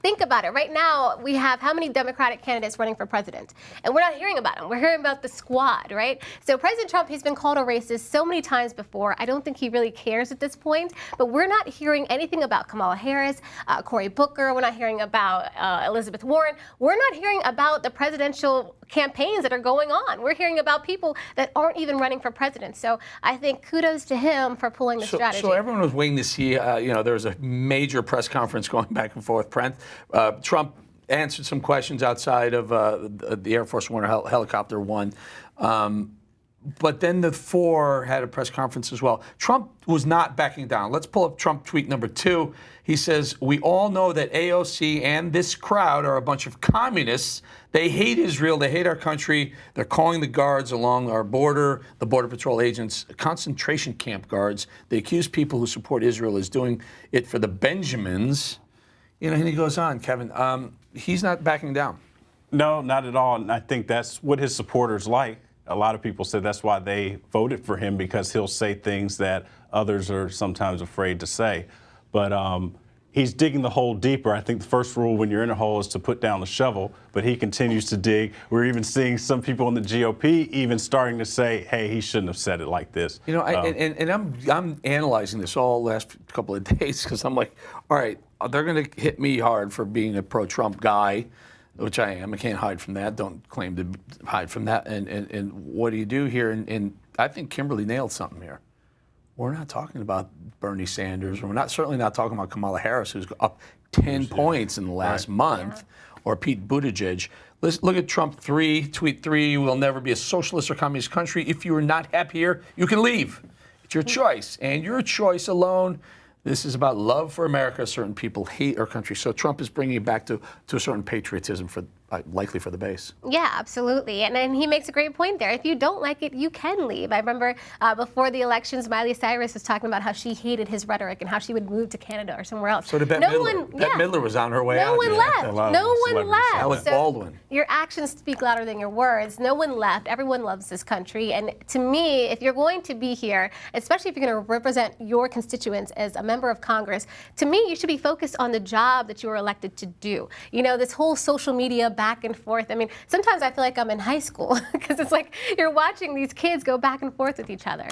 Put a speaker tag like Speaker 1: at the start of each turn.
Speaker 1: think about it. Right now, we have how many Democratic candidates running for president? And we're not hearing about them. We're hearing about the squad, right? So President Trump, he's been called a racist so many times before. I don't think he really cares at this point. But we're not hearing anything about Kamala Harris, Cory Booker. We're not hearing about Elizabeth Warren. We're not hearing about the presidential campaigns that are going on. We're hearing about people that aren't even running for president. So I think kudos to him for pulling the strategy.
Speaker 2: So everyone was waiting to see, there was a major press conference going back and forth. Trump answered some questions outside of the Air Force One or Helicopter One. But then the four had a press conference as well. Trump was not backing down. Let's pull up Trump tweet number 2. He says, "We all know that AOC and this crowd are a bunch of communists. They hate Israel. They hate our country. They're calling the guards along our border, the Border Patrol agents, concentration camp guards. They accuse people who support Israel as doing it for the Benjamins." And he goes on, Kevin. He's not backing down.
Speaker 3: No, not at all. And I think that's what his supporters like. A lot of people said that's why they voted for him, because he'll say things that others are sometimes afraid to say. But he's digging the hole deeper. I think the first rule when you're in a hole is to put down the shovel, but he continues to dig. We're even seeing some people in the GOP even starting to say, hey, he shouldn't have said it like this.
Speaker 2: I'm analyzing this all last couple of days because I'm like, all right, they're going to hit me hard for being a pro-Trump guy, which I am. I can't hide from that. Don't claim to hide from that. And what do you do here? And I think Kimberly nailed something here. We're not talking about Bernie Sanders. We're certainly not talking about Kamala Harris, who's up 10 points in the last month, or Pete Buttigieg. Let's look at Trump tweet 3, we'll never be a socialist or communist country. If you are not happy here, you can leave. It's your choice, and your choice alone. This is about love for America. Certain people hate our country. So Trump is bringing it back to a certain patriotism, likely for the base.
Speaker 1: Yeah, absolutely. And he makes a great point there. If you don't like it, you can leave. I remember before the elections, Miley Cyrus was talking about how she hated his rhetoric and how she would move to Canada or somewhere else.
Speaker 2: So did Bette Midler. Bette Midler was on her way out.
Speaker 1: No one left. No one left.
Speaker 2: Alec Baldwin.
Speaker 1: Your actions speak louder than your words. No one left. Everyone loves this country. And to me, if you're going to be here, especially if you're going to represent your constituents as a member of Congress, to me, you should be focused on the job that you were elected to do. This whole social media back and forth. I mean, sometimes I feel like I'm in high school because it's like you're watching these kids go back and forth with each other.